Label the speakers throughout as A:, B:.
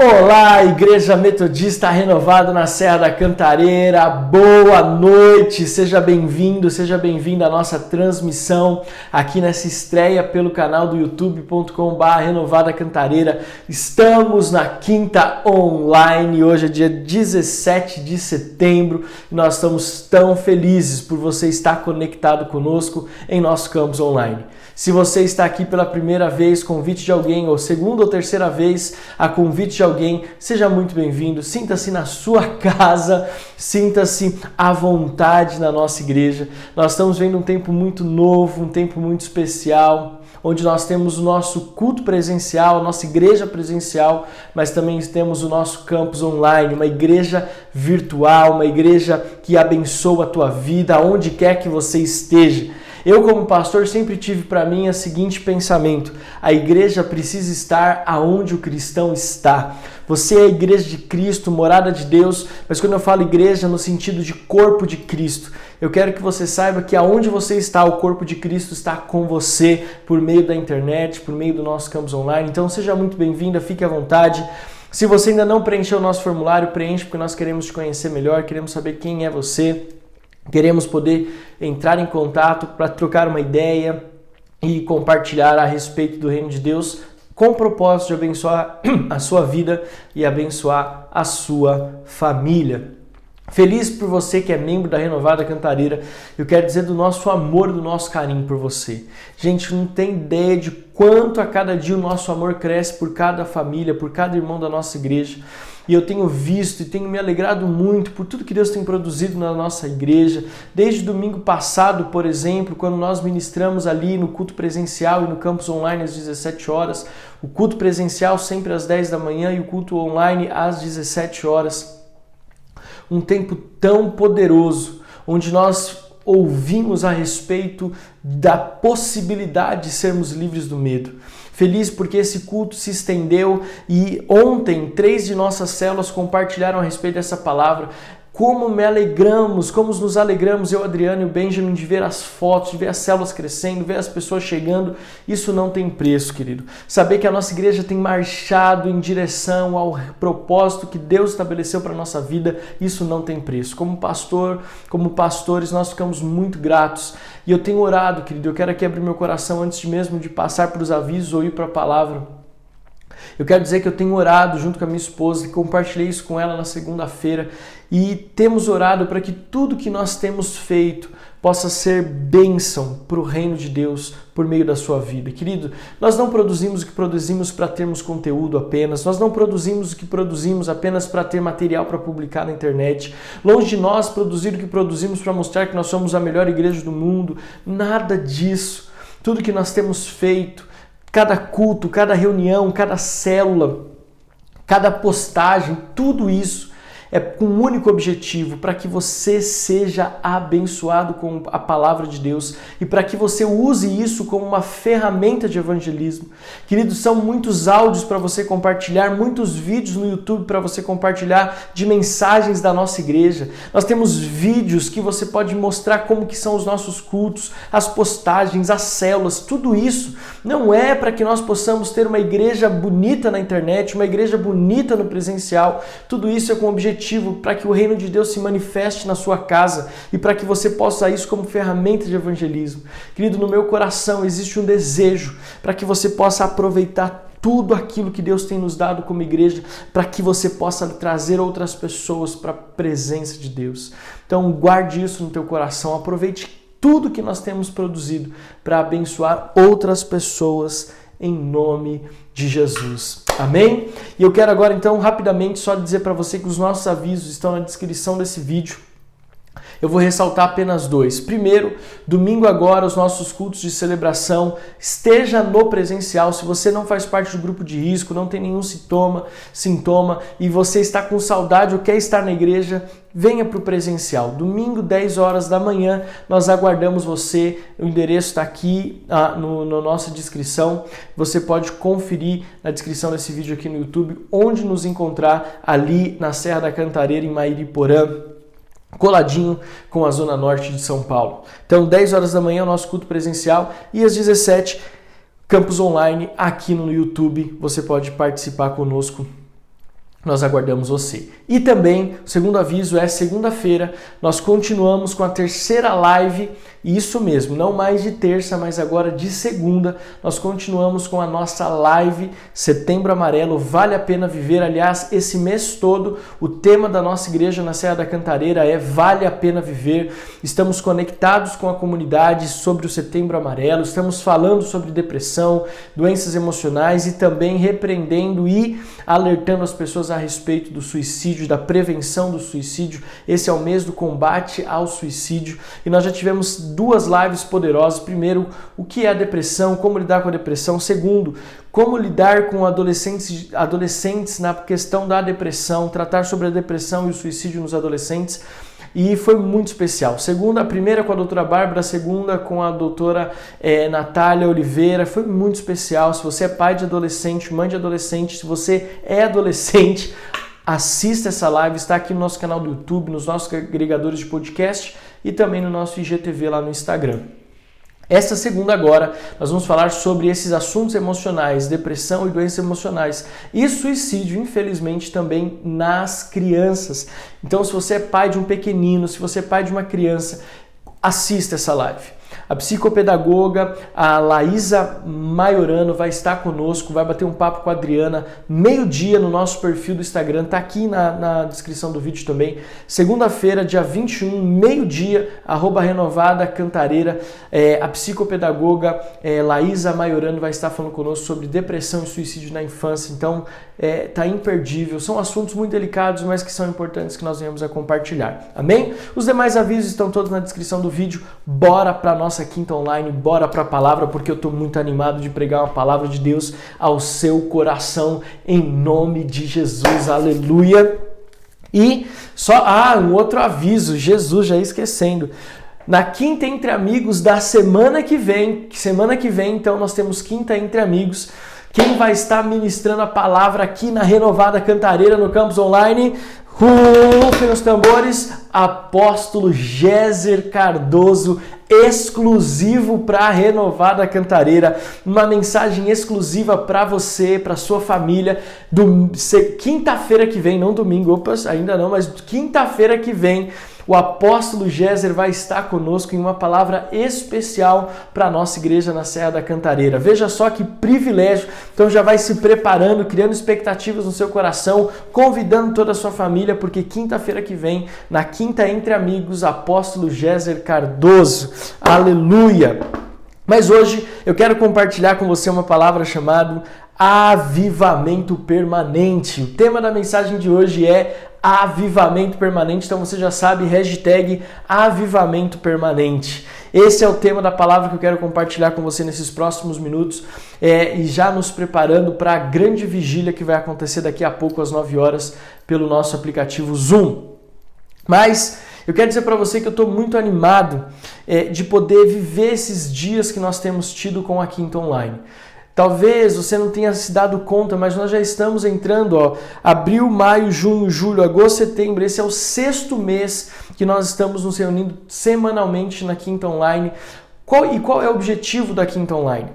A: Olá, Igreja Metodista Renovada na Serra da Cantareira, boa noite, seja bem-vindo, seja bem-vinda à nossa transmissão aqui nessa estreia pelo canal do youtube.com/Renovada Cantareira. Estamos na quinta online, hoje é dia 17 de setembro e nós estamos tão felizes por você estar conectado conosco em nosso campus online. Se você está aqui pela primeira vez, convite de alguém, ou segunda ou terceira vez, a convite de alguém, seja muito bem-vindo, sinta-se na sua casa, sinta-se à vontade na nossa igreja. Nós estamos vendo um tempo muito novo, um tempo muito especial, onde nós temos o nosso culto presencial, a nossa igreja presencial, mas também temos o nosso campus online, uma igreja virtual, uma igreja que abençoa a tua vida, aonde quer que você esteja. Eu, como pastor, sempre tive para mim o seguinte pensamento: a igreja precisa estar aonde o cristão está. Você é a igreja de Cristo, morada de Deus, mas quando eu falo igreja no sentido de corpo de Cristo, eu quero que você saiba que aonde você está, o corpo de Cristo está com você por meio da internet, por meio do nosso campus online. Então seja muito bem-vinda, fique à vontade. Se você ainda não preencheu o nosso formulário, preenche, porque nós queremos te conhecer melhor, queremos saber quem é você. Queremos poder entrar em contato para trocar uma ideia e compartilhar a respeito do reino de Deus com o propósito de abençoar a sua vida e abençoar a sua família. Feliz por você que é membro da Renovada Cantareira. Eu quero dizer do nosso amor, do nosso carinho por você. Gente, não tem ideia de quanto a cada dia o nosso amor cresce por cada família, por cada irmão da nossa igreja. E eu tenho visto e tenho me alegrado muito por tudo que Deus tem produzido na nossa igreja. Desde domingo passado, por exemplo, quando nós ministramos ali no culto presencial e no campus online às 17 horas. O culto presencial sempre às 10 da manhã e o culto online às 17 horas. Um tempo tão poderoso, onde nós ouvimos a respeito da possibilidade de sermos livres do medo. Feliz porque esse culto se estendeu e ontem 3 de nossas células compartilharam a respeito dessa palavra. Como nos alegramos, eu, Adriano e o Benjamin, de ver as fotos, de ver as células crescendo, ver as pessoas chegando. Isso não tem preço, querido. Saber que a nossa igreja tem marchado em direção ao propósito que Deus estabeleceu para a nossa vida, isso não tem preço. Como pastores, nós ficamos muito gratos. E eu tenho orado, querido, eu quero aqui abrir meu coração antes mesmo de passar para os avisos ou ir para a palavra. Eu quero dizer que eu tenho orado junto com a minha esposa e compartilhei isso com ela na segunda-feira e temos orado para que tudo que nós temos feito possa ser bênção para o reino de Deus por meio da sua vida. Querido, nós não produzimos o que produzimos para termos conteúdo apenas, nós não produzimos o que produzimos apenas para ter material para publicar na internet. Longe de nós produzir o que produzimos para mostrar que nós somos a melhor igreja do mundo, nada disso. Tudo que nós temos feito, cada culto, cada reunião, cada célula, cada postagem, tudo isso é com um único objetivo, para que você seja abençoado com a palavra de Deus e para que você use isso como uma ferramenta de evangelismo. Queridos, são muitos áudios para você compartilhar, muitos vídeos no YouTube para você compartilhar de mensagens da nossa igreja. Nós temos vídeos que você pode mostrar como que são os nossos cultos, as postagens, as células, tudo isso não é para que nós possamos ter uma igreja bonita na internet, uma igreja bonita no presencial. Tudo isso é com o objetivo para que o reino de Deus se manifeste na sua casa e para que você possa usar isso como ferramenta de evangelismo. Querido, no meu coração existe um desejo para que você possa aproveitar tudo aquilo que Deus tem nos dado como igreja, para que você possa trazer outras pessoas para a presença de Deus. Então guarde isso no teu coração, aproveite tudo que nós temos produzido para abençoar outras pessoas em nome de Jesus. Amém? E eu quero agora então rapidamente só dizer para você que os nossos avisos estão na descrição desse vídeo. Eu vou ressaltar apenas 2. Primeiro, domingo agora, os nossos cultos de celebração, esteja no presencial. Se você não faz parte do grupo de risco, não tem nenhum sintoma e você está com saudade ou quer estar na igreja, venha para o presencial. Domingo, 10 horas da manhã, nós aguardamos você. O endereço está aqui na nossa descrição. Você pode conferir na descrição desse vídeo aqui no YouTube onde nos encontrar ali na Serra da Cantareira, em Mairiporã, coladinho com a Zona Norte de São Paulo. Então, 10 horas da manhã, o nosso culto presencial e às 17, campus online aqui no YouTube. Você pode participar conosco nós aguardamos você. E também, o segundo aviso é segunda-feira, nós continuamos com a terceira live, e isso mesmo, não mais de terça, mas agora de segunda, nós continuamos com a nossa live Setembro Amarelo, vale a pena viver. Aliás, esse mês todo, o tema da nossa igreja na Serra da Cantareira é Vale a Pena Viver. Estamos conectados com a comunidade sobre o Setembro Amarelo, estamos falando sobre depressão, doenças emocionais e também repreendendo e alertando as pessoas a respeito do suicídio, da prevenção do suicídio. Esse é o mês do combate ao suicídio e nós já tivemos duas lives poderosas. Primeiro, o que é a depressão, como lidar com a depressão. Segundo, como lidar com adolescentes na questão da depressão, tratar sobre a depressão e o suicídio nos adolescentes. E foi muito especial. A primeira com a doutora Bárbara, a segunda com a doutora Natália Oliveira. Foi muito especial. Se você é pai de adolescente, mãe de adolescente, se você é adolescente, assista essa live. Está aqui no nosso canal do YouTube, nos nossos agregadores de podcast e também no nosso IGTV lá no Instagram. Esta segunda agora, nós vamos falar sobre esses assuntos emocionais, depressão e doenças emocionais e suicídio, infelizmente, também nas crianças. Então, se você é pai de um pequenino, se você é pai de uma criança, assista essa live. A psicopedagoga, a Laísa Maiorano, vai estar conosco, vai bater um papo com a Adriana, meio-dia no nosso perfil do Instagram, tá aqui na descrição do vídeo também. Segunda-feira, dia 21, meio-dia, @renovada Cantareira, a psicopedagoga Laísa Maiorano vai estar falando conosco sobre depressão e suicídio na infância. Então, tá imperdível. São assuntos muito delicados, mas que são importantes que nós venhamos a compartilhar. Amém? Os demais avisos estão todos na descrição do vídeo. Bora para nossa quinta online, bora para a palavra, porque eu estou muito animado de pregar uma palavra de Deus ao seu coração, em nome de Jesus, aleluia. E só, um outro aviso, Jesus, já ia esquecendo. Na Quinta Entre Amigos da semana que vem, então nós temos Quinta Entre Amigos. Quem vai estar ministrando a palavra aqui na Renovada Cantareira, no campus online? Rufem os tambores, apóstolo Géser Cardoso, exclusivo para a Renovada Cantareira, uma mensagem exclusiva para você, para sua família, quinta-feira que vem, não domingo, ainda não, mas quinta-feira que vem, o apóstolo Géser vai estar conosco em uma palavra especial para a nossa igreja na Serra da Cantareira. Veja só que privilégio. Então já vai se preparando, criando expectativas no seu coração, convidando toda a sua família, porque quinta-feira que vem, na Quinta Entre Amigos, apóstolo Géser Cardoso. Aleluia! Mas hoje eu quero compartilhar com você uma palavra chamada avivamento permanente. O tema da mensagem de hoje é avivamento permanente, então você já sabe, hashtag avivamento permanente. Esse é o tema da palavra que eu quero compartilhar com você nesses próximos minutos e já nos preparando para a grande vigília que vai acontecer daqui a pouco às 9 horas pelo nosso aplicativo Zoom. Mas eu quero dizer para você que eu estou muito animado de poder viver esses dias que nós temos tido com a Quinta Online. Talvez você não tenha se dado conta, mas nós já estamos entrando, abril, maio, junho, julho, agosto, setembro. Esse é o 6º mês que nós estamos nos reunindo semanalmente na Quinta Online. Qual é o objetivo da Quinta Online?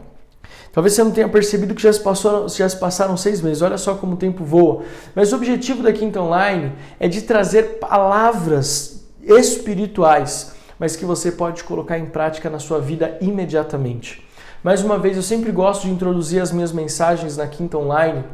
A: Talvez você não tenha percebido que já se passaram 6 meses, olha só como o tempo voa. Mas o objetivo da Quinta Online é de trazer palavras espirituais, mas que você pode colocar em prática na sua vida imediatamente. Mais uma vez, eu sempre gosto de introduzir as minhas mensagens na Quinta Online,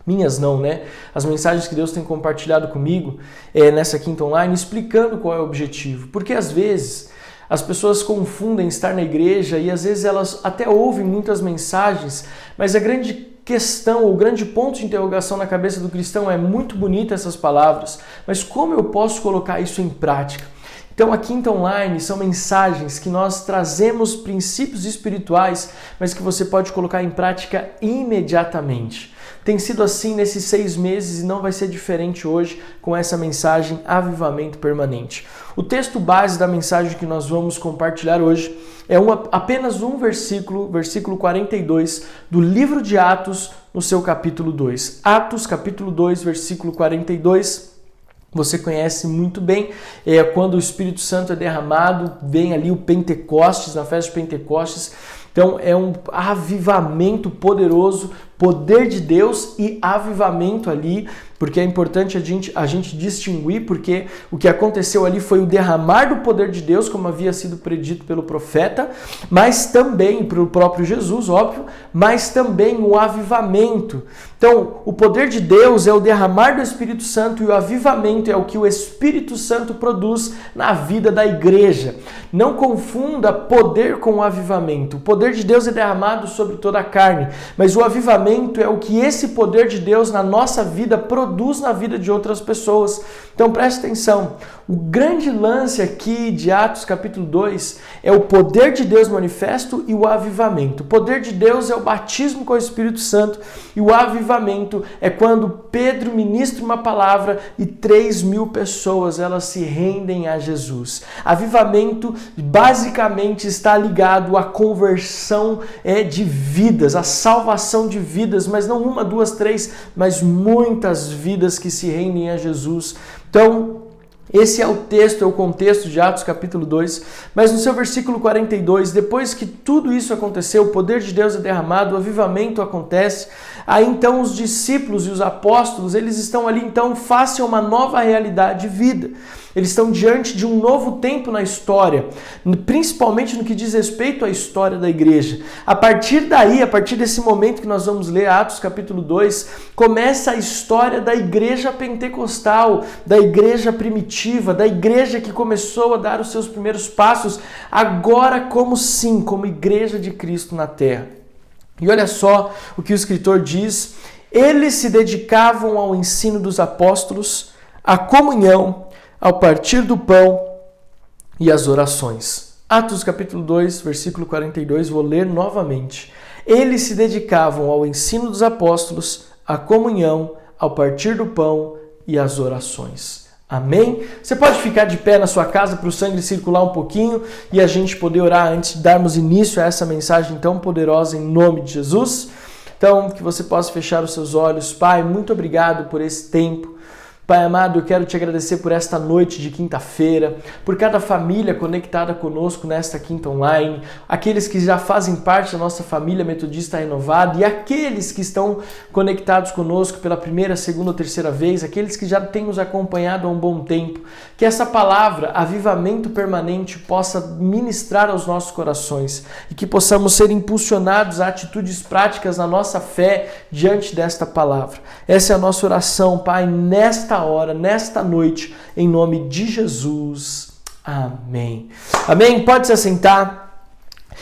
A: minhas não, né? As mensagens que Deus tem compartilhado comigo nessa Quinta Online, explicando qual é o objetivo. Porque às vezes as pessoas confundem estar na igreja e às vezes elas até ouvem muitas mensagens, mas a grande questão, o grande ponto de interrogação na cabeça do cristão é muito bonita essas palavras, mas como eu posso colocar isso em prática? Então a Quinta Online são mensagens que nós trazemos princípios espirituais, mas que você pode colocar em prática imediatamente. Tem sido assim nesses 6 meses e não vai ser diferente hoje com essa mensagem Avivamento Permanente. O texto base da mensagem que nós vamos compartilhar hoje é apenas um versículo 42 do livro de Atos, no seu capítulo 2. Atos, capítulo 2, versículo 42. Você conhece muito bem, quando o Espírito Santo é derramado, vem ali o Pentecostes, na festa de Pentecostes. Então é um avivamento poderoso poder de Deus e avivamento ali, porque é importante a gente distinguir, porque o que aconteceu ali foi o derramar do poder de Deus, como havia sido predito pelo profeta, mas também, pelo próprio Jesus, óbvio, mas também o avivamento. Então, o poder de Deus é o derramar do Espírito Santo e o avivamento é o que o Espírito Santo produz na vida da igreja. Não confunda poder com avivamento. O poder de Deus é derramado sobre toda a carne, mas o avivamento é o que esse poder de Deus na nossa vida produz na vida de outras pessoas. Então preste atenção, o grande lance aqui de Atos capítulo 2 é o poder de Deus manifesto e o avivamento. O poder de Deus é o batismo com o Espírito Santo e o avivamento é quando Pedro ministra uma palavra e 3.000 pessoas elas se rendem a Jesus. Avivamento basicamente está ligado à conversão de vidas, à salvação de vidas, mas não uma, duas, três, mas muitas vidas que se rendem a Jesus. Então, esse é o texto, é o contexto de Atos capítulo 2, mas no seu versículo 42, depois que tudo isso aconteceu, o poder de Deus é derramado, o avivamento acontece, aí então os discípulos e os apóstolos, eles estão ali então face a uma nova realidade de vida. Eles estão diante de um novo tempo na história, principalmente no que diz respeito à história da igreja. A partir daí, a partir desse momento que nós vamos ler Atos capítulo 2, começa a história da igreja pentecostal, da igreja primitiva, da igreja que começou a dar os seus primeiros passos, agora como igreja de Cristo na terra. E olha só o que o escritor diz: eles se dedicavam ao ensino dos apóstolos, à comunhão, ao partir do pão e às orações. Atos capítulo 2, versículo 42, vou ler novamente. Eles se dedicavam ao ensino dos apóstolos, à comunhão, ao partir do pão e às orações. Amém? Você pode ficar de pé na sua casa para o sangue circular um pouquinho e a gente poder orar antes de darmos início a essa mensagem tão poderosa em nome de Jesus? Então, que você possa fechar os seus olhos. Pai, muito obrigado por esse tempo. Pai amado, eu quero te agradecer por esta noite de quinta-feira, por cada família conectada conosco nesta quinta online, aqueles que já fazem parte da nossa família metodista renovada e aqueles que estão conectados conosco pela primeira, segunda ou terceira vez, aqueles que já têm nos acompanhado há um bom tempo. Que essa palavra, avivamento permanente, possa ministrar aos nossos corações e que possamos ser impulsionados a atitudes práticas na nossa fé diante desta palavra. Essa é a nossa oração, Pai, nesta hora, nesta noite, em nome de Jesus. Amém. Amém? Pode se assentar.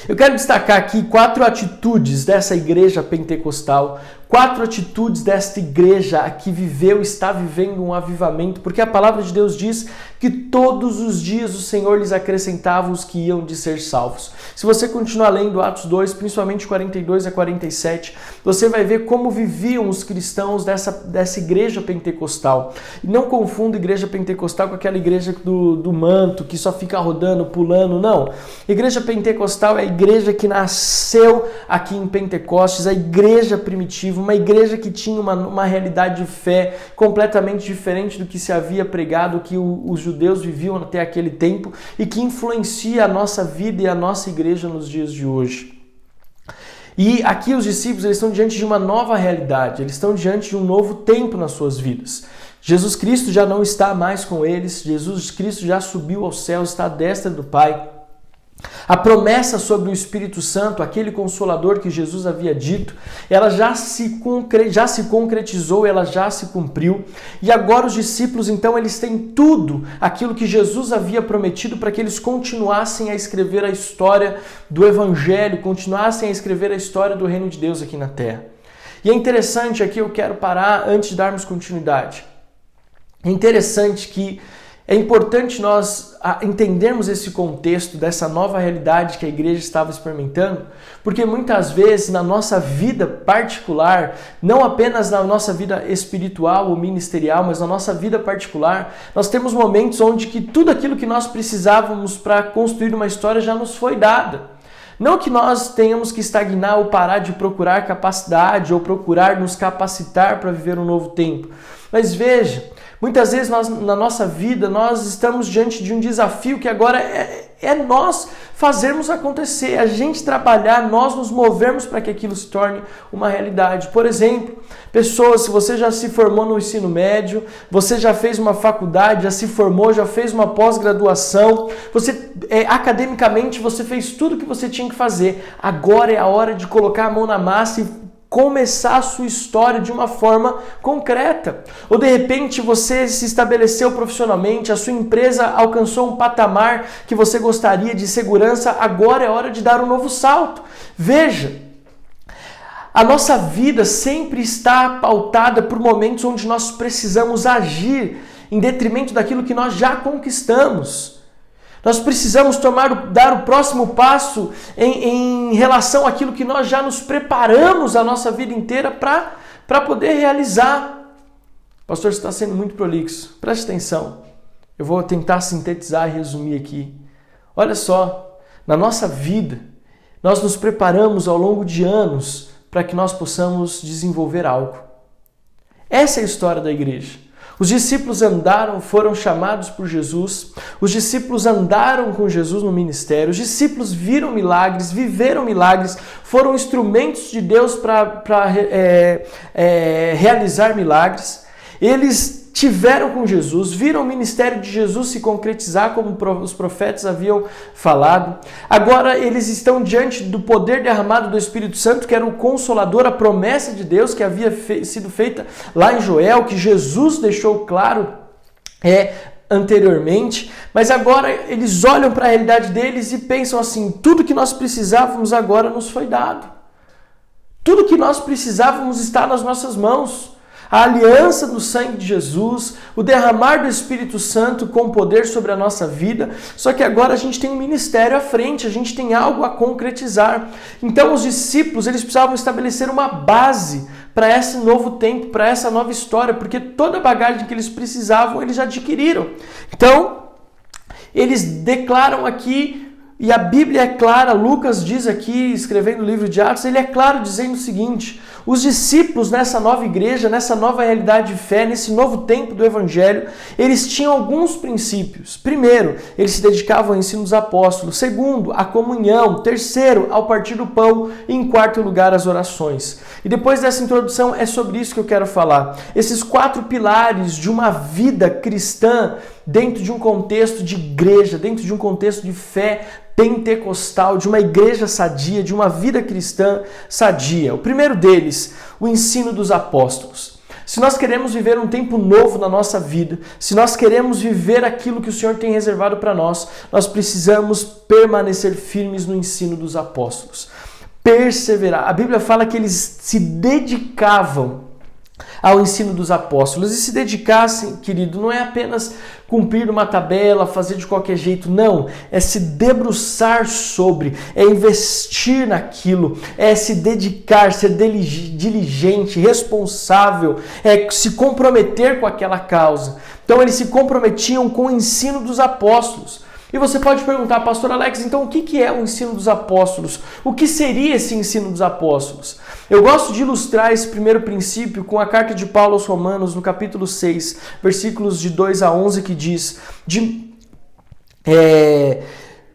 A: Eu quero destacar aqui 4 atitudes dessa igreja pentecostal, 4 atitudes desta igreja que viveu, está vivendo um avivamento, porque a palavra de Deus diz que todos os dias o Senhor lhes acrescentava os que iam de ser salvos. Se você continuar lendo Atos 2, principalmente 42 a 47, você vai ver como viviam os cristãos dessa igreja pentecostal. E não confunda igreja pentecostal com aquela igreja do manto, que só fica rodando, pulando, não. Igreja pentecostal é a igreja que nasceu aqui em Pentecostes, a igreja primitiva, uma igreja que tinha uma realidade de fé completamente diferente do que se havia pregado, que os judeus viviam até aquele tempo e que influencia a nossa vida e a nossa igreja nos dias de hoje. E aqui os discípulos eles estão diante de uma nova realidade, eles estão diante de um novo tempo nas suas vidas. Jesus Cristo já não está mais com eles, Jesus Cristo já subiu aos céus, está à destra do Pai. A promessa sobre o Espírito Santo, aquele Consolador que Jesus havia dito, ela já se concretizou, ela já se cumpriu. E agora os discípulos, então, eles têm tudo aquilo que Jesus havia prometido para que eles continuassem a escrever a história do Evangelho, continuassem a escrever a história do Reino de Deus aqui na Terra. E é interessante, aqui eu quero parar antes de darmos continuidade. É interessante que é importante nós entendermos esse contexto dessa nova realidade que a igreja estava experimentando, porque muitas vezes na nossa vida particular, não apenas na nossa vida espiritual ou ministerial, mas na nossa vida particular, nós temos momentos onde que tudo aquilo que nós precisávamos para construir uma história já nos foi dado. Não que nós tenhamos que estagnar ou parar de procurar capacidade ou procurar nos capacitar para viver um novo tempo. Mas veja, muitas vezes na nossa vida nós estamos diante de um desafio que agora é nós fazermos acontecer, a gente trabalhar, nós nos movermos para que aquilo se torne uma realidade. Por exemplo, pessoas, se você já se formou no ensino médio, você já fez uma faculdade, já se formou, já fez uma pós-graduação, você academicamente você fez tudo o que você tinha que fazer. Agora é a hora de colocar a mão na massa e começar a sua história de uma forma concreta. Ou de repente você se estabeleceu profissionalmente, a sua empresa alcançou um patamar que você gostaria de segurança, agora é hora de dar um novo salto. Veja, a nossa vida sempre está pautada por momentos onde nós precisamos agir em detrimento daquilo que nós já conquistamos. Nós precisamos dar o próximo passo em relação àquilo que nós já nos preparamos a nossa vida inteira para poder realizar. Pastor, você está sendo muito prolixo. Preste atenção. Eu vou tentar sintetizar e resumir aqui. Olha só, na nossa vida, nós nos preparamos ao longo de anos para que nós possamos desenvolver algo. Essa é a história da igreja. Os discípulos foram chamados por Jesus, os discípulos andaram com Jesus no ministério, os discípulos viram milagres, viveram milagres, foram instrumentos de Deus para realizar milagres. Eles tiveram com Jesus, viram o ministério de Jesus se concretizar como os profetas haviam falado. Agora eles estão diante do poder derramado do Espírito Santo, que era o Consolador, a promessa de Deus que havia sido feita lá em Joel, que Jesus deixou claro anteriormente. Mas agora eles olham para a realidade deles e pensam assim, tudo que nós precisávamos agora nos foi dado. Tudo que nós precisávamos está nas nossas mãos. A aliança do sangue de Jesus, o derramar do Espírito Santo com poder sobre a nossa vida, só que agora a gente tem um ministério à frente, a gente tem algo a concretizar. Então os discípulos, eles precisavam estabelecer uma base para esse novo tempo, para essa nova história, porque toda a bagagem que eles precisavam, eles já adquiriram. Então, eles declaram aqui, e a Bíblia é clara, Lucas diz aqui, escrevendo o livro de Atos, ele é claro dizendo o seguinte: os discípulos nessa nova igreja, nessa nova realidade de fé, nesse novo tempo do Evangelho, eles tinham alguns princípios. Primeiro, eles se dedicavam ao ensino dos apóstolos. Segundo, à comunhão. Terceiro, ao partir do pão. E em quarto lugar, as orações. E depois dessa introdução, é sobre isso que eu quero falar. Esses 4 pilares de uma vida cristã dentro de um contexto de igreja, dentro de um contexto de fé pentecostal, de uma igreja sadia, de uma vida cristã sadia. O primeiro deles, o ensino dos apóstolos. Se nós queremos viver um tempo novo na nossa vida, se nós queremos viver aquilo que o Senhor tem reservado para nós, nós precisamos permanecer firmes no ensino dos apóstolos. Perseverar. A Bíblia fala que eles se dedicavam ao ensino dos apóstolos. E se dedicassem, querido, não é apenas cumprir uma tabela, fazer de qualquer jeito, não. É se debruçar sobre, é investir naquilo, é se dedicar, ser diligente, responsável, é se comprometer com aquela causa. Então eles se comprometiam com o ensino dos apóstolos. E você pode perguntar, pastor Alex, então o que é o ensino dos apóstolos? O que seria esse ensino dos apóstolos? Eu gosto de ilustrar esse primeiro princípio com a carta de Paulo aos Romanos, no capítulo 6, versículos de 2 a 11, que diz...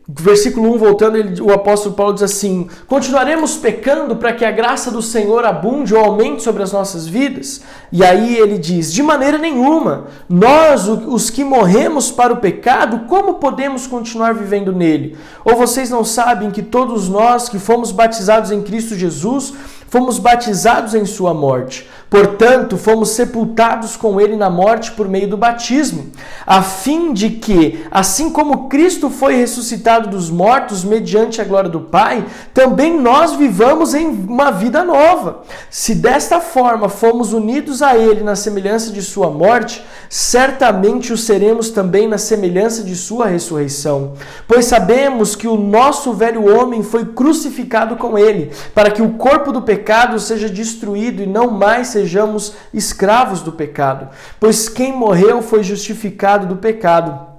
A: Versículo 1, voltando, o apóstolo Paulo diz assim: continuaremos pecando para que a graça do Senhor abunde ou aumente sobre as nossas vidas? E aí ele diz: de maneira nenhuma. Nós, os que morremos para o pecado, como podemos continuar vivendo nele? Ou vocês não sabem que todos nós que fomos batizados em Cristo Jesus, fomos batizados em sua morte? Portanto, fomos sepultados com ele na morte por meio do batismo, a fim de que, assim como Cristo foi ressuscitado dos mortos mediante a glória do Pai, também nós vivamos em uma vida nova. Se desta forma fomos unidos a ele na semelhança de sua morte, certamente o seremos também na semelhança de sua ressurreição. Pois sabemos que o nosso velho homem foi crucificado com ele, para que o corpo do pecado seja destruído e não mais sejamos escravos do pecado. Pois quem morreu foi justificado do pecado.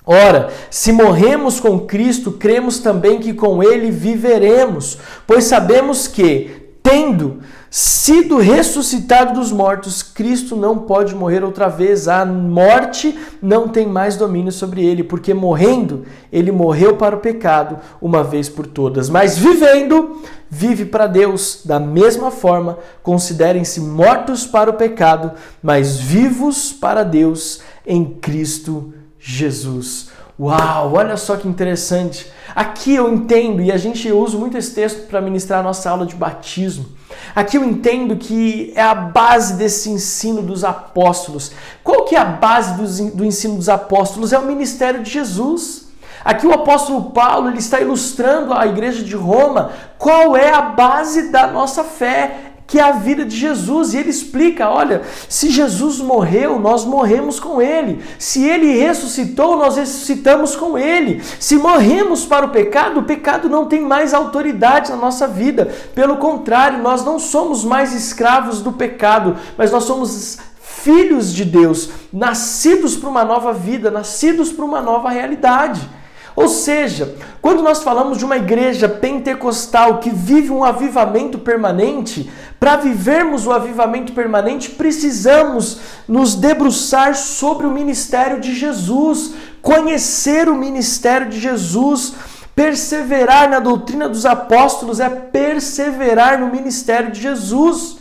A: Ora, se morremos com Cristo, cremos também que com ele viveremos, pois sabemos que, tendo sido ressuscitado dos mortos, Cristo não pode morrer outra vez. A morte não tem mais domínio sobre ele, porque morrendo, ele morreu para o pecado uma vez por todas. Mas vivendo, vive para Deus. Da mesma forma, considerem-se mortos para o pecado, mas vivos para Deus em Cristo Jesus. Uau, olha só que interessante. Aqui eu entendo, e a gente usa muito esse texto para ministrar a nossa aula de batismo. Aqui eu entendo que é a base desse ensino dos apóstolos. Qual que é a base do ensino dos apóstolos? É o ministério de Jesus. Aqui o apóstolo Paulo ele está ilustrando a igreja de Roma qual é a base da nossa fé, que é a vida de Jesus. E ele explica, olha, se Jesus morreu, nós morremos com ele. Se ele ressuscitou, nós ressuscitamos com ele. Se morremos para o pecado não tem mais autoridade na nossa vida. Pelo contrário, nós não somos mais escravos do pecado, mas nós somos filhos de Deus, nascidos para uma nova vida, nascidos para uma nova realidade. Ou seja, quando nós falamos de uma igreja pentecostal que vive um avivamento permanente, para vivermos o avivamento permanente, precisamos nos debruçar sobre o ministério de Jesus, conhecer o ministério de Jesus. Perseverar na doutrina dos apóstolos é perseverar no ministério de Jesus.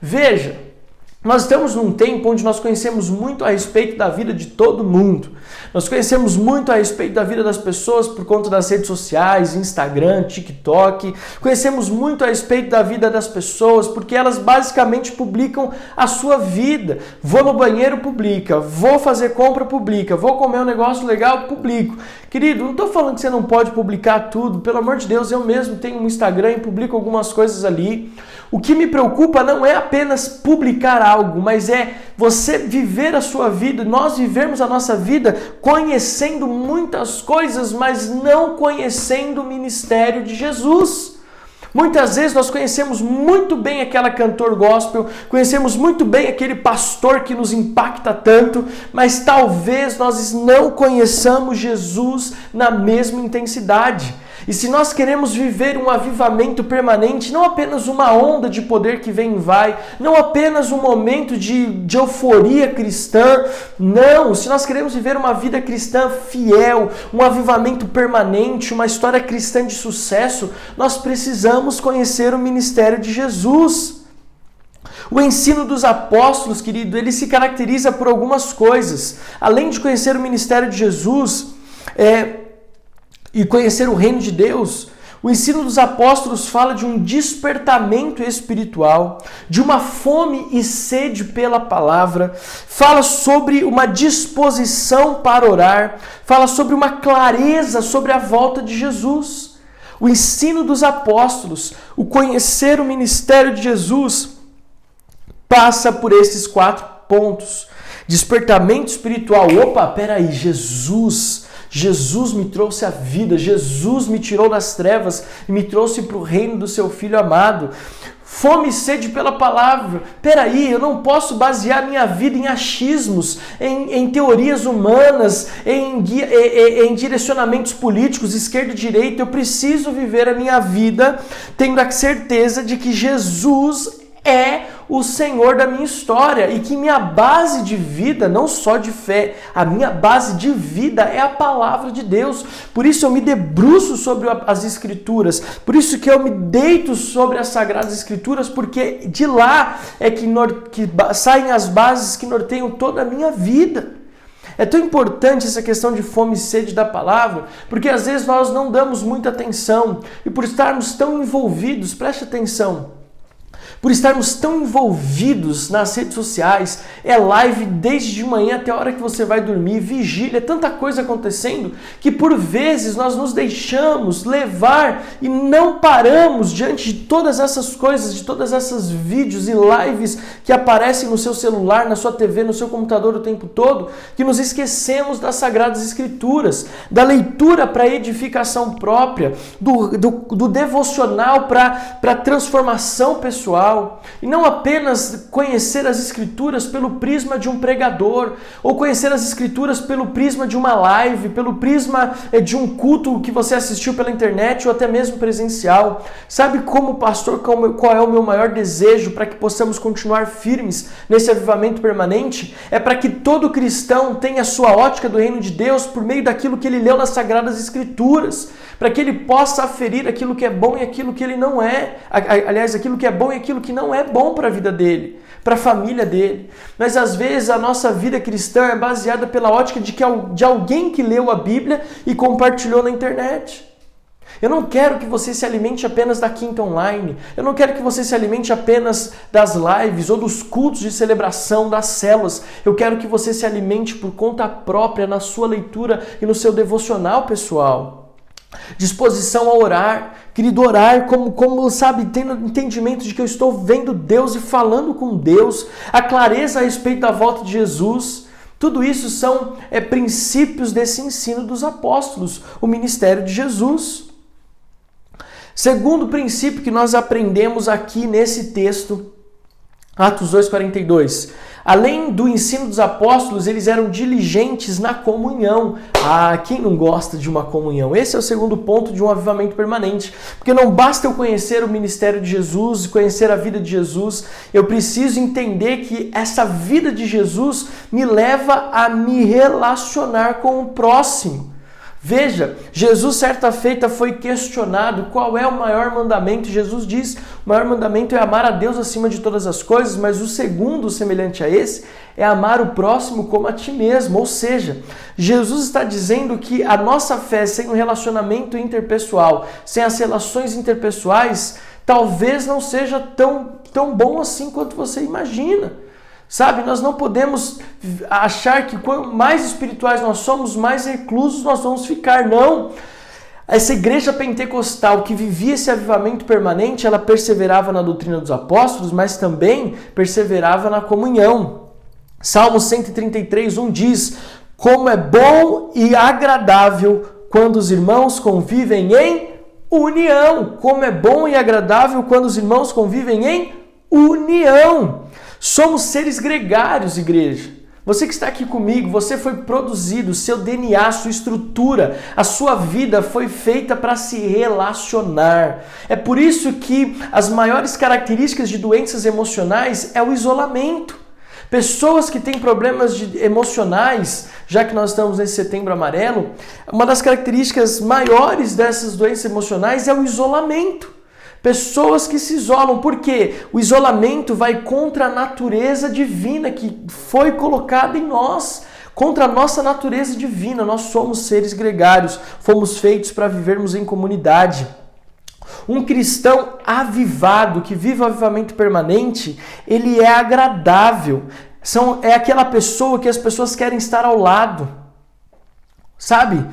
A: Veja, nós estamos num tempo onde nós conhecemos muito a respeito da vida de todo mundo. Nós conhecemos muito a respeito da vida das pessoas por conta das redes sociais, Instagram, TikTok. Conhecemos muito a respeito da vida das pessoas porque elas basicamente publicam a sua vida. Vou no banheiro, publica. Vou fazer compra, publica. Vou comer um negócio legal, publico. Querido, não estou falando que você não pode publicar tudo. Pelo amor de Deus, eu mesmo tenho um Instagram e publico algumas coisas ali. O que me preocupa não é apenas publicar algo, mas é você viver a sua vida, nós vivermos a nossa vida conhecendo muitas coisas, mas não conhecendo o ministério de Jesus. Muitas vezes nós conhecemos muito bem aquela cantor gospel, conhecemos muito bem aquele pastor que nos impacta tanto, mas talvez nós não conheçamos Jesus na mesma intensidade. E se nós queremos viver um avivamento permanente, não apenas uma onda de poder que vem e vai, não apenas um momento de euforia cristã, não, se nós queremos viver uma vida cristã fiel, um avivamento permanente, uma história cristã de sucesso, nós precisamos conhecer o ministério de Jesus. O ensino dos apóstolos, querido, ele se caracteriza por algumas coisas. Além de conhecer o ministério de Jesus, e conhecer o reino de Deus, o ensino dos apóstolos fala de um despertamento espiritual, de uma fome e sede pela palavra, fala sobre uma disposição para orar, fala sobre uma clareza sobre a volta de Jesus. O ensino dos apóstolos, o conhecer o ministério de Jesus, passa por esses 4 pontos. Despertamento espiritual. Opa, peraí, Jesus me trouxe a vida, Jesus me tirou das trevas e me trouxe para o reino do seu Filho amado. Fome e sede pela palavra. Peraí, eu não posso basear minha vida em achismos, em teorias humanas, em direcionamentos políticos, esquerda e direita. Eu preciso viver a minha vida tendo a certeza de que Jesus é o Senhor da minha história e que minha base de vida, não só de fé, a minha base de vida é a palavra de Deus. Por isso eu me debruço sobre as Escrituras, por isso que eu me deito sobre as Sagradas Escrituras, porque de lá é que saem as bases que norteiam toda a minha vida. É tão importante essa questão de fome e sede da palavra, porque às vezes nós não damos muita atenção e por estarmos tão envolvidos, preste atenção, por estarmos tão envolvidos nas redes sociais, é live desde de manhã até a hora que você vai dormir, vigília, é tanta coisa acontecendo que por vezes nós nos deixamos levar e não paramos diante de todas essas coisas, de todas essas vídeos e lives que aparecem no seu celular, na sua TV, no seu computador o tempo todo, que nos esquecemos das Sagradas Escrituras, da leitura para edificação própria, do devocional para transformação pessoal. espiritual. E não apenas conhecer as Escrituras pelo prisma de um pregador, ou conhecer as Escrituras pelo prisma de uma live, pelo prisma de um culto que você assistiu pela internet ou até mesmo presencial. Sabe como pastor, qual é o meu maior desejo para que possamos continuar firmes nesse avivamento permanente? É para que todo cristão tenha a sua ótica do reino de Deus por meio daquilo que ele leu nas Sagradas Escrituras, para que ele possa aferir aquilo que é bom e aquilo que ele não é, aliás, aquilo que é bom e aquilo que não é bom para a vida dele, para a família dele. Mas às vezes a nossa vida cristã é baseada pela ótica de alguém que leu a Bíblia e compartilhou na internet. Eu não quero que você se alimente apenas da Quinta Online. Eu não quero que você se alimente apenas das lives ou dos cultos de celebração, das células. Eu quero que você se alimente por conta própria na sua leitura e no seu devocional pessoal. Disposição a orar. Querido, orar como sabe, tendo entendimento de que eu estou vendo Deus e falando com Deus. A clareza a respeito da volta de Jesus. Tudo isso são princípios desse ensino dos apóstolos, o ministério de Jesus. Segundo princípio que nós aprendemos aqui nesse texto, Atos 2:42. Além do ensino dos apóstolos, eles eram diligentes na comunhão. Quem não gosta de uma comunhão? Esse é o segundo ponto de um avivamento permanente. Porque não basta eu conhecer o ministério de Jesus, conhecer a vida de Jesus, eu preciso entender que essa vida de Jesus me leva a me relacionar com o próximo. Veja, Jesus certa feita foi questionado qual é o maior mandamento. Jesus diz, o maior mandamento é amar a Deus acima de todas as coisas, mas o segundo, semelhante a esse, é amar o próximo como a ti mesmo. Ou seja, Jesus está dizendo que a nossa fé sem o relacionamento interpessoal, sem as relações interpessoais, talvez não seja tão bom assim quanto você imagina. Sabe, nós não podemos achar que quanto mais espirituais nós somos, mais reclusos nós vamos ficar. Não. Essa igreja pentecostal que vivia esse avivamento permanente, ela perseverava na doutrina dos apóstolos, mas também perseverava na comunhão. Salmo 133:1 diz: como é bom e agradável quando os irmãos convivem em união. Como é bom e agradável quando os irmãos convivem em união. Somos seres gregários, igreja. Você que está aqui comigo, você foi produzido, seu DNA, sua estrutura, a sua vida foi feita para se relacionar. É por isso que as maiores características de doenças emocionais é o isolamento. Pessoas que têm problemas emocionais, já que nós estamos nesse Setembro Amarelo, uma das características maiores dessas doenças emocionais é o isolamento. Pessoas que se isolam, porque o isolamento vai contra a natureza divina que foi colocada em nós, contra a nossa natureza divina. Nós somos seres gregários, fomos feitos para vivermos em comunidade. Um cristão avivado, que vive o avivamento permanente, ele é agradável. É aquela pessoa que as pessoas querem estar ao lado, sabe?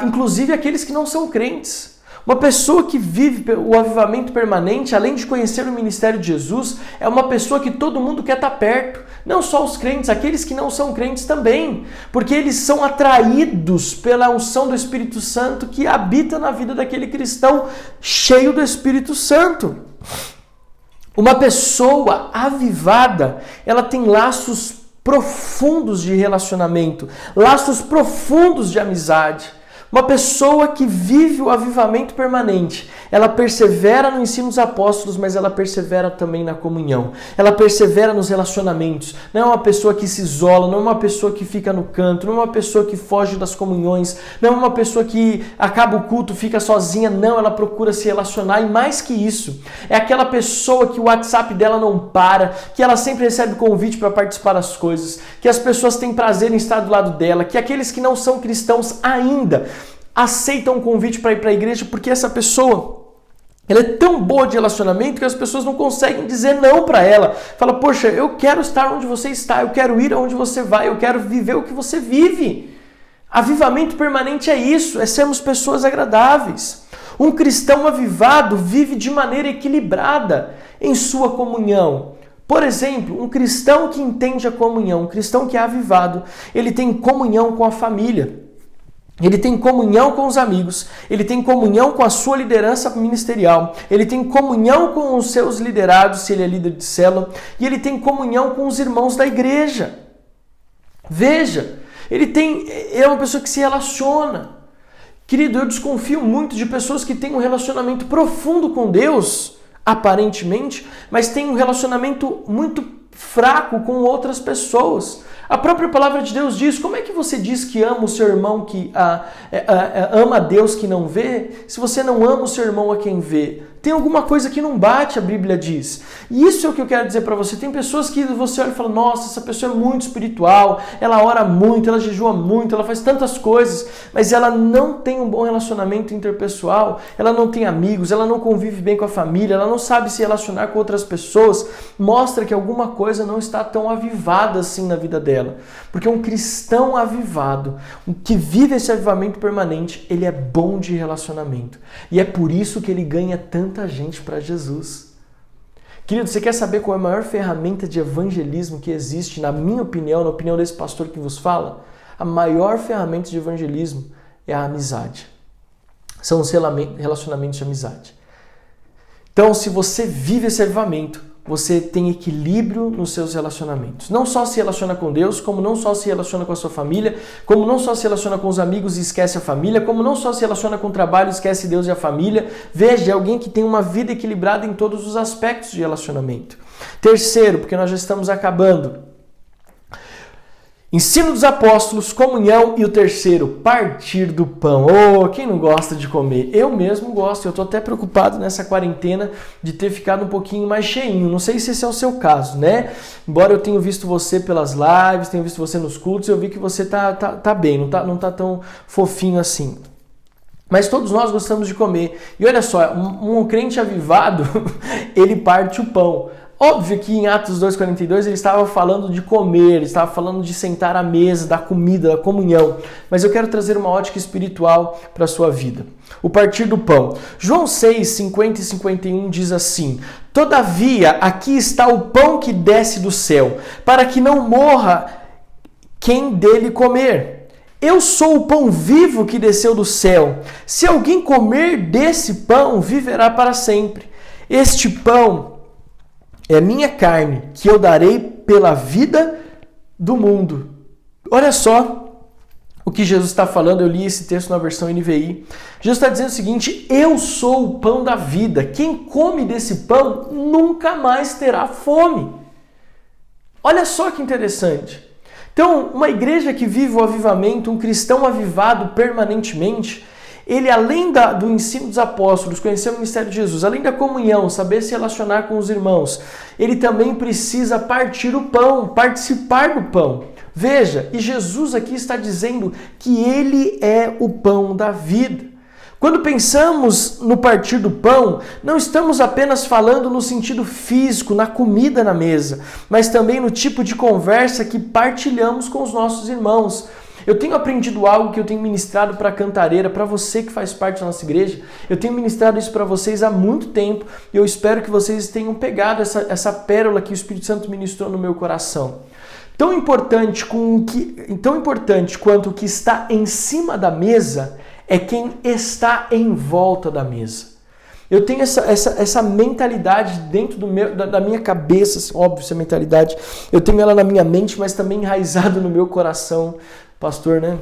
A: Inclusive aqueles que não são crentes. Uma pessoa que vive o avivamento permanente, além de conhecer o ministério de Jesus, é uma pessoa que todo mundo quer estar perto. Não só os crentes, aqueles que não são crentes também. Porque eles são atraídos pela unção do Espírito Santo que habita na vida daquele cristão cheio do Espírito Santo. Uma pessoa avivada, ela tem laços profundos de relacionamento, laços profundos de amizade. Uma pessoa que vive o avivamento permanente, ela persevera no ensino dos apóstolos, mas ela persevera também na comunhão. Ela persevera nos relacionamentos. Não é uma pessoa que se isola, não é uma pessoa que fica no canto, não é uma pessoa que foge das comunhões, não é uma pessoa que acaba o culto, fica sozinha. Não, ela procura se relacionar. E mais que isso, é aquela pessoa que o WhatsApp dela não para, que ela sempre recebe convite para participar das coisas, que as pessoas têm prazer em estar do lado dela, que aqueles que não são cristãos ainda aceitam um convite para ir para a igreja, porque essa pessoa, ela é tão boa de relacionamento que as pessoas não conseguem dizer não para ela. Fala, poxa, eu quero estar onde você está, eu quero ir aonde você vai, eu quero viver o que você vive. Avivamento permanente é isso, é sermos pessoas agradáveis. Um cristão avivado vive de maneira equilibrada em sua comunhão. Por exemplo, um cristão que entende a comunhão, um cristão que é avivado, ele tem comunhão com a família. Ele tem comunhão com os amigos, ele tem comunhão com a sua liderança ministerial, ele tem comunhão com os seus liderados, se ele é líder de célula, e ele tem comunhão com os irmãos da igreja. Veja, é uma pessoa que se relaciona. Querido, eu desconfio muito de pessoas que têm um relacionamento profundo com Deus, aparentemente, mas têm um relacionamento muito fraco com outras pessoas. A própria palavra de Deus diz: como é que você diz que ama o seu irmão que ama a Deus que não vê, se você não ama o seu irmão a quem vê? Tem alguma coisa que não bate, a Bíblia diz. E isso é o que eu quero dizer para você. Tem pessoas que você olha e fala: nossa, essa pessoa é muito espiritual, ela ora muito, ela jejua muito, ela faz tantas coisas, mas ela não tem um bom relacionamento interpessoal, ela não tem amigos, ela não convive bem com a família, ela não sabe se relacionar com outras pessoas. Mostra que alguma coisa não está tão avivada assim na vida dela. Porque um cristão avivado, que vive esse avivamento permanente, ele é bom de relacionamento. E é por isso que ele ganha tanta gente para Jesus. Querido, você quer saber qual é a maior ferramenta de evangelismo que existe, na minha opinião, na opinião desse pastor que vos fala? A maior ferramenta de evangelismo é a amizade. São os relacionamentos de amizade. Então, se você vive esse avivamento, você tem equilíbrio nos seus relacionamentos. Não só se relaciona com Deus, como não só se relaciona com a sua família, como não só se relaciona com os amigos e esquece a família, como não só se relaciona com o trabalho e esquece Deus e a família. Veja, é alguém que tem uma vida equilibrada em todos os aspectos de relacionamento. Terceiro, porque nós já estamos acabando. Ensino dos apóstolos, comunhão, e o terceiro, partir do pão. Oh, quem não gosta de comer? Eu mesmo gosto, eu estou até preocupado nessa quarentena de ter ficado um pouquinho mais cheinho. Não sei se esse é o seu caso, né? Embora eu tenha visto você pelas lives, tenha visto você nos cultos, eu vi que você tá bem, não tá tão fofinho assim. Mas todos nós gostamos de comer. E olha só, um crente avivado, ele parte o pão. Óbvio que em Atos 2,42 ele estava falando de comer, ele estava falando de sentar à mesa, da comida, da comunhão. Mas eu quero trazer uma ótica espiritual para a sua vida. O partir do pão. João 6, 50 e 51 diz assim: todavia, aqui está o pão que desce do céu, para que não morra quem dele comer. Eu sou o pão vivo que desceu do céu. Se alguém comer desse pão, viverá para sempre. Este pão é a minha carne, que eu darei pela vida do mundo. Olha só o que Jesus está falando. Eu li esse texto na versão NVI. Jesus está dizendo o seguinte: eu sou o pão da vida. Quem come desse pão nunca mais terá fome. Olha só que interessante. Então, uma igreja que vive o avivamento, um cristão avivado permanentemente, ele, além do ensino dos apóstolos, conhecer o ministério de Jesus, além da comunhão, saber se relacionar com os irmãos, ele também precisa partir o pão, participar do pão. Veja, e Jesus aqui está dizendo que ele é o pão da vida. Quando pensamos no partir do pão, não estamos apenas falando no sentido físico, na comida na mesa, mas também no tipo de conversa que partilhamos com os nossos irmãos. Eu tenho aprendido algo que eu tenho ministrado para a Cantareira, para você que faz parte da nossa igreja. Eu tenho ministrado isso para vocês há muito tempo e eu espero que vocês tenham pegado essa pérola que o Espírito Santo ministrou no meu coração. Tão importante quanto o que está em cima da mesa é quem está em volta da mesa. Eu tenho essa mentalidade dentro da minha cabeça, óbvio, essa mentalidade. Eu tenho ela na minha mente, mas também enraizado no meu coração. Pastor, né?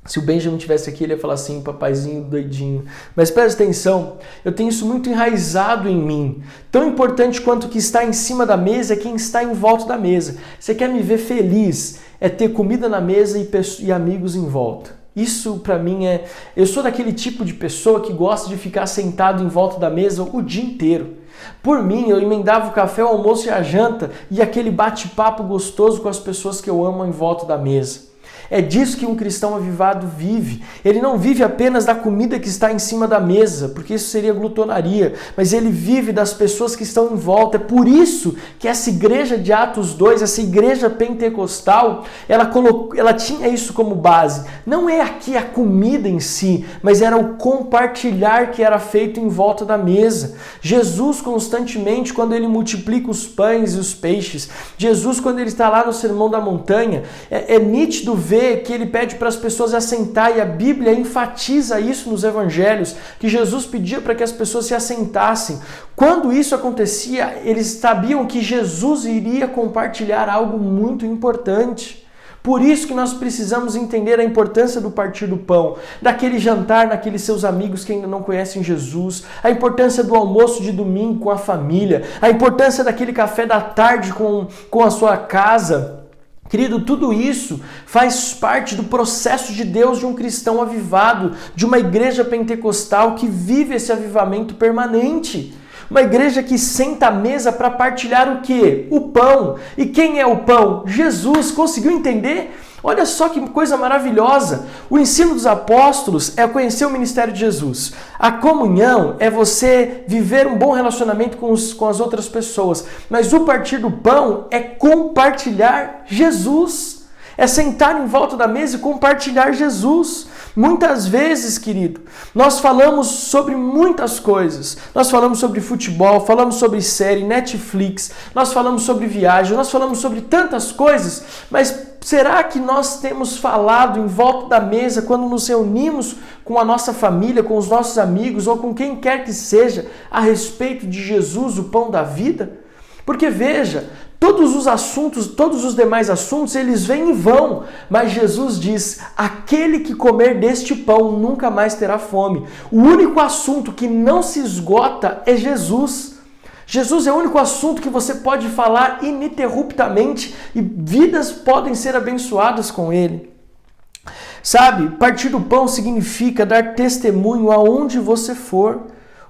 A: Se o Benjamin estivesse aqui, ele ia falar assim: papaizinho doidinho. Mas presta atenção, eu tenho isso muito enraizado em mim. Tão importante quanto o que está em cima da mesa é quem está em volta da mesa. Você quer me ver feliz? É ter comida na mesa e amigos em volta. Isso pra mim é... Eu sou daquele tipo de pessoa que gosta de ficar sentado em volta da mesa o dia inteiro. Por mim, eu emendava o café, o almoço e a janta e aquele bate-papo gostoso com as pessoas que eu amo em volta da mesa. É disso que um cristão avivado vive. Ele não vive apenas da comida que está em cima da mesa, porque isso seria glutonaria, mas ele vive das pessoas que estão em volta. É por isso que essa igreja de Atos 2, essa igreja pentecostal, ela tinha isso como base. Não é aqui a comida em si, mas era o compartilhar que era feito em volta da mesa. Jesus constantemente, quando ele multiplica os pães e os peixes, Jesus quando ele está lá no Sermão da Montanha, é nítido ver comer, que ele pede para as pessoas assentar, e a Bíblia enfatiza isso nos evangelhos, que Jesus pedia para que as pessoas se assentassem. Quando isso acontecia, eles sabiam que Jesus iria compartilhar algo muito importante. Por isso que nós precisamos entender a importância do partir do pão, daquele jantar naqueles seus amigos que ainda não conhecem Jesus, a importância do almoço de domingo com a família, a importância daquele café da tarde com a sua casa. Querido, tudo isso faz parte do processo de Deus de um cristão avivado, de uma igreja pentecostal que vive esse avivamento permanente. Uma igreja que senta à mesa para partilhar o quê? O pão. E quem é o pão? Jesus. Conseguiu entender? Olha só que coisa maravilhosa. O ensino dos apóstolos é conhecer o ministério de Jesus. A comunhão é você viver um bom relacionamento com as outras pessoas. Mas o partir do pão é compartilhar Jesus. É sentar em volta da mesa e compartilhar Jesus. Muitas vezes, querido, nós falamos sobre muitas coisas. Nós falamos sobre futebol, falamos sobre série, Netflix, nós falamos sobre viagem, nós falamos sobre tantas coisas, mas será que nós temos falado em volta da mesa quando nos reunimos com a nossa família, com os nossos amigos ou com quem quer que seja a respeito de Jesus, o pão da vida? Porque veja, todos os demais assuntos, eles vêm e vão, mas Jesus diz, aquele que comer deste pão nunca mais terá fome. O único assunto que não se esgota é Jesus. Jesus é o único assunto que você pode falar ininterruptamente e vidas podem ser abençoadas com ele. Sabe, partir do pão significa dar testemunho aonde você for.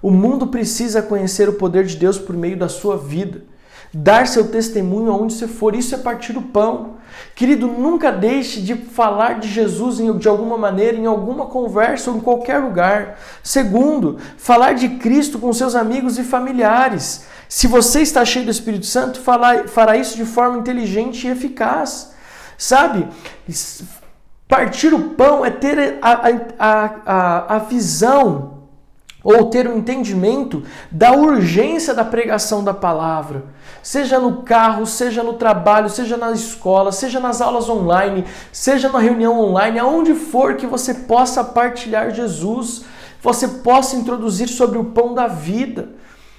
A: O mundo precisa conhecer o poder de Deus por meio da sua vida. Dar seu testemunho aonde você for, isso é partir do pão. Querido, nunca deixe de falar de Jesus de alguma maneira, em alguma conversa ou em qualquer lugar. Segundo, falar de Cristo com seus amigos e familiares. Se você está cheio do Espírito Santo, fará isso de forma inteligente e eficaz. Sabe? Partir o pão é ter a visão ou ter o entendimento da urgência da pregação da palavra. Seja no carro, seja no trabalho, seja na escola, seja nas aulas online, seja na reunião online, aonde for que você possa partilhar Jesus, você possa introduzir sobre o pão da vida.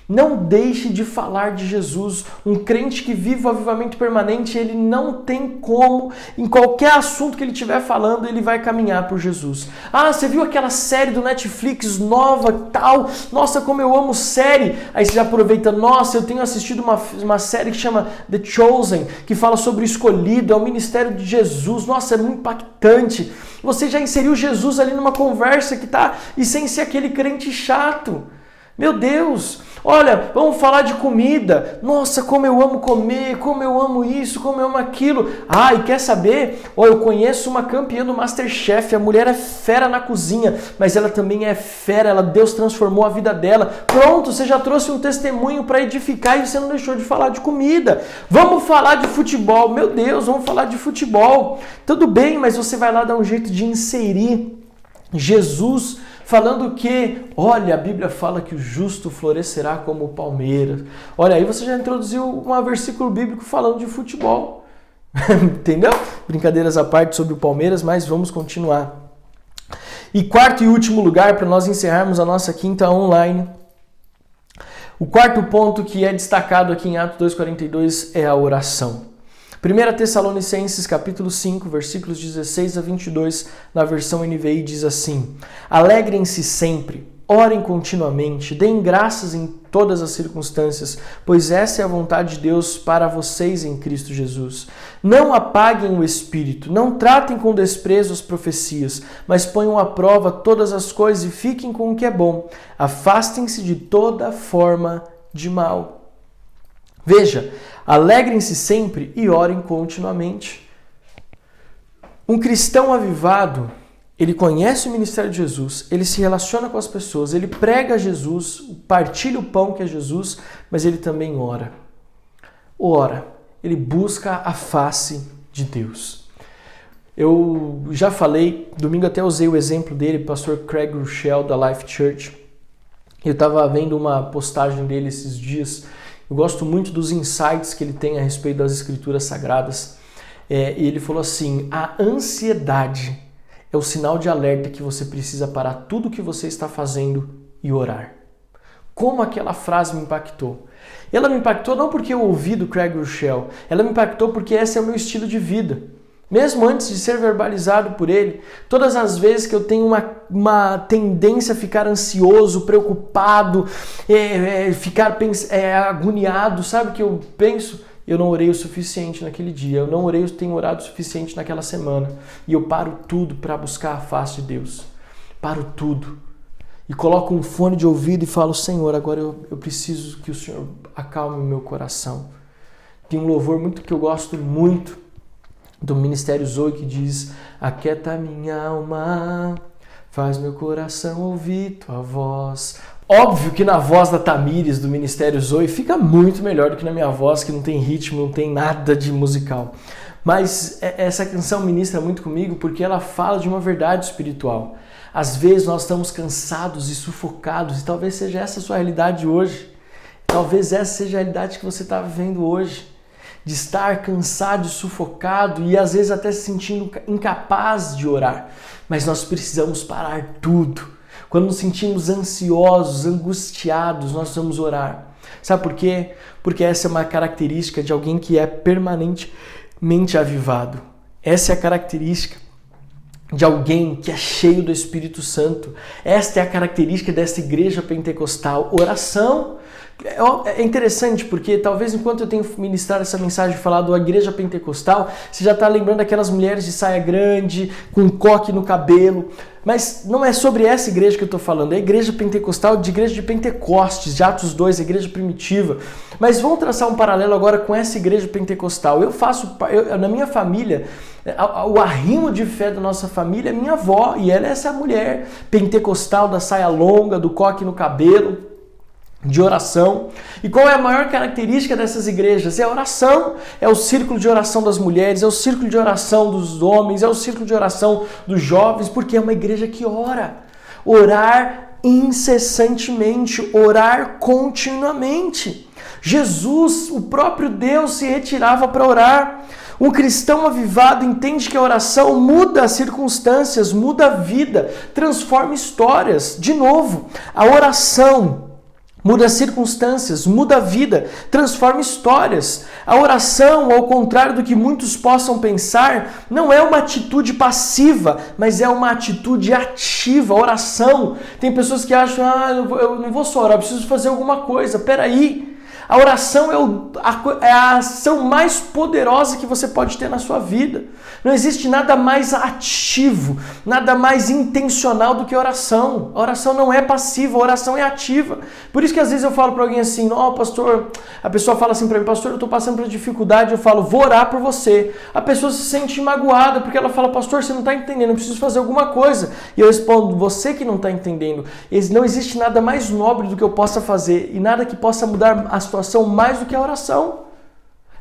A: Não deixe de falar de Jesus. Um crente que vive o avivamento permanente, ele não tem como, em qualquer assunto que ele estiver falando, ele vai caminhar por Jesus. Ah, você viu aquela série do Netflix nova, tal? Nossa, como eu amo série. Aí você já aproveita, nossa, eu tenho assistido uma série que chama The Chosen, que fala sobre o escolhido, é o ministério de Jesus. Nossa, é muito impactante. Você já inseriu Jesus ali numa conversa que tá, e sem ser aquele crente chato. Meu Deus, olha, vamos falar de comida. Nossa, como eu amo comer, como eu amo isso, como eu amo aquilo. Ah, e quer saber? Eu conheço uma campeã do MasterChef, a mulher é fera na cozinha, mas ela também é fera, Deus transformou a vida dela. Pronto, você já trouxe um testemunho para edificar e você não deixou de falar de comida. Vamos falar de futebol, meu Deus, vamos falar de futebol. Tudo bem, mas você vai lá dar um jeito de inserir Jesus, falando que, olha, a Bíblia fala que o justo florescerá como o palmeiras. Olha, aí você já introduziu um versículo bíblico falando de futebol. Entendeu? Brincadeiras à parte sobre o Palmeiras, mas vamos continuar. E quarto e último lugar, para nós encerrarmos a nossa quinta online. O quarto ponto que é destacado aqui em Atos 2,42 é a oração. 1 Tessalonicenses capítulo 5, versículos 16 a 22, na versão NVI diz assim: Alegrem-se sempre, orem continuamente, deem graças em todas as circunstâncias, pois essa é a vontade de Deus para vocês em Cristo Jesus. Não apaguem o Espírito, não tratem com desprezo as profecias, mas ponham à prova todas as coisas e fiquem com o que é bom. Afastem-se de toda forma de mal. Veja, alegrem-se sempre e orem continuamente. Um cristão avivado, ele conhece o ministério de Jesus, ele se relaciona com as pessoas, ele prega Jesus, partilha o pão que é Jesus, mas ele também ora. Ora, ele busca a face de Deus. Eu já falei, domingo até usei o exemplo dele, pastor Craig Rochelle da Life Church. Eu estava vendo uma postagem dele esses dias. Eu gosto muito dos insights que ele tem a respeito das escrituras sagradas. E ele falou assim: a ansiedade é o sinal de alerta que você precisa parar tudo o que você está fazendo e orar. Como aquela frase me impactou? Ela me impactou não porque eu ouvi do Craig Rochelle, ela me impactou porque esse é o meu estilo de vida. Mesmo antes de ser verbalizado por ele, todas as vezes que eu tenho uma tendência a ficar ansioso, preocupado, ficar agoniado, sabe o que eu penso? Eu não orei o suficiente naquele dia, eu não tenho orado o suficiente naquela semana. E eu paro tudo para buscar a face de Deus. Paro tudo. E coloco um fone de ouvido e falo: Senhor, agora eu preciso que o Senhor acalme o meu coração. Tem um louvor que eu gosto muito, do Ministério Zoe, que diz: aquieta minha alma, faz meu coração ouvir tua voz. Óbvio que na voz da Tamires, do Ministério Zoe, fica muito melhor do que na minha voz, que não tem ritmo, não tem nada de musical. Mas essa canção ministra muito comigo porque ela fala de uma verdade espiritual. Às vezes nós estamos cansados e sufocados, e talvez seja essa a sua realidade hoje. Talvez essa seja a realidade que você está vivendo hoje. De estar cansado e sufocado e às vezes até se sentindo incapaz de orar. Mas nós precisamos parar tudo. Quando nos sentimos ansiosos, angustiados, nós vamos orar. Sabe por quê? Porque essa é uma característica de alguém que é permanentemente avivado. Essa é a característica de alguém que é cheio do Espírito Santo. Esta é a característica dessa igreja pentecostal. Oração. É interessante porque talvez enquanto eu tenho ministrado essa mensagem, falado da igreja pentecostal, você já está lembrando daquelas mulheres de saia grande, com coque no cabelo. Mas não é sobre essa igreja que eu estou falando, é a igreja pentecostal, de igreja de Pentecostes, de Atos 2, a igreja primitiva. Mas vamos traçar um paralelo agora com essa igreja pentecostal. Na minha família, o arrimo de fé da nossa família é minha avó, e ela é essa mulher pentecostal da saia longa, do coque no cabelo, de oração. E qual é a maior característica dessas igrejas? É a oração. É o círculo de oração das mulheres, é o círculo de oração dos homens, é o círculo de oração dos jovens, porque é uma igreja que ora. Orar incessantemente, orar continuamente. Jesus, o próprio Deus, se retirava para orar. Um cristão avivado entende que a oração muda as circunstâncias, muda a vida, transforma histórias. De novo, a oração muda as circunstâncias, muda a vida, transforma histórias. A oração, ao contrário do que muitos possam pensar, não é uma atitude passiva, mas é uma atitude ativa. A oração, tem pessoas que acham: eu não vou só orar, eu preciso fazer alguma coisa. Peraí, a oração é a ação mais poderosa que você pode ter na sua vida. Não existe nada mais ativo, nada mais intencional do que a oração. A oração não é passiva, a oração é ativa. Por isso que às vezes eu falo para alguém assim: pastor, a pessoa fala assim para mim: pastor, eu estou passando por dificuldade. Eu falo: vou orar por você. A pessoa se sente magoada porque ela fala: pastor, você não está entendendo, eu preciso fazer alguma coisa. E eu respondo: você que não está entendendo. Não existe nada mais nobre do que eu possa fazer e nada que possa mudar a situação mais do que a oração.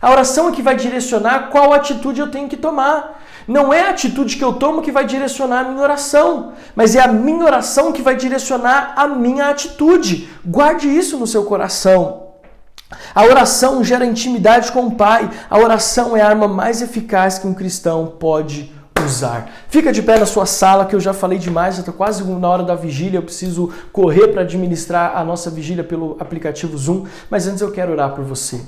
A: A oração é que vai direcionar qual atitude eu tenho que tomar. Não é a atitude que eu tomo que vai direcionar a minha oração, mas é a minha oração que vai direcionar a minha atitude. Guarde isso no seu coração. A oração gera intimidade com o Pai. A oração é a arma mais eficaz que um cristão pode usar. Fica de pé na sua sala, que eu já falei demais, já estou quase na hora da vigília, eu preciso correr para administrar a nossa vigília pelo aplicativo Zoom, mas antes eu quero orar por você.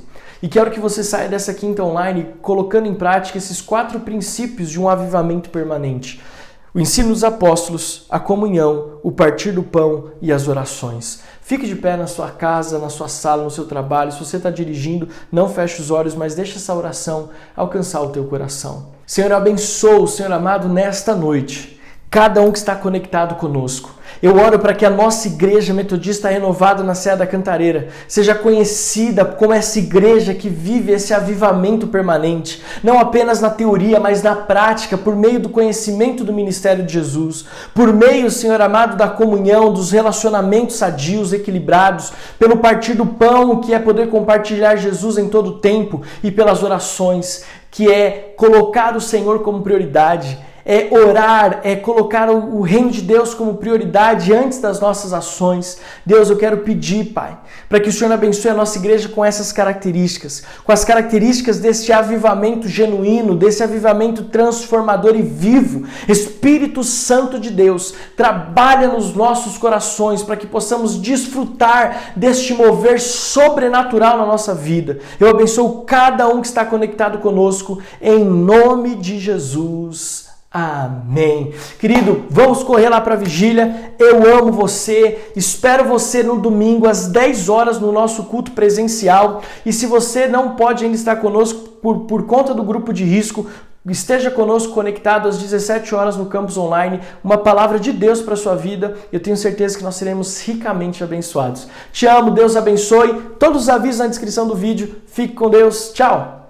A: E quero que você saia dessa quinta online colocando em prática esses 4 princípios de um avivamento permanente. O ensino dos apóstolos, a comunhão, o partir do pão e as orações. Fique de pé na sua casa, na sua sala, no seu trabalho. Se você está dirigindo, não feche os olhos, mas deixe essa oração alcançar o teu coração. Senhor, eu abençoo, Senhor amado, nesta noite, cada um que está conectado conosco. Eu oro para que a nossa igreja metodista renovada na Serra da Cantareira seja conhecida como essa igreja que vive esse avivamento permanente, não apenas na teoria, mas na prática, por meio do conhecimento do ministério de Jesus, por meio, Senhor amado, da comunhão, dos relacionamentos sadios, equilibrados, pelo partir do pão, que é poder compartilhar Jesus em todo o tempo, e pelas orações, que é colocar o Senhor como prioridade. orar, é colocar o reino de Deus como prioridade antes das nossas ações. Deus, eu quero pedir, Pai, para que o Senhor abençoe a nossa igreja com essas características, com as características desse avivamento genuíno, desse avivamento transformador e vivo. Espírito Santo de Deus, trabalha nos nossos corações para que possamos desfrutar deste mover sobrenatural na nossa vida. Eu abençoo cada um que está conectado conosco, em nome de Jesus. Amém. Querido, vamos correr lá para a vigília. Eu amo você. Espero você no domingo às 10 horas no nosso culto presencial. E se você não pode ainda estar conosco por conta do grupo de risco, esteja conosco conectado às 17 horas no campus online. Uma palavra de Deus para a sua vida. Eu tenho certeza que nós seremos ricamente abençoados. Te amo, Deus abençoe. Todos os avisos na descrição do vídeo. Fique com Deus. Tchau.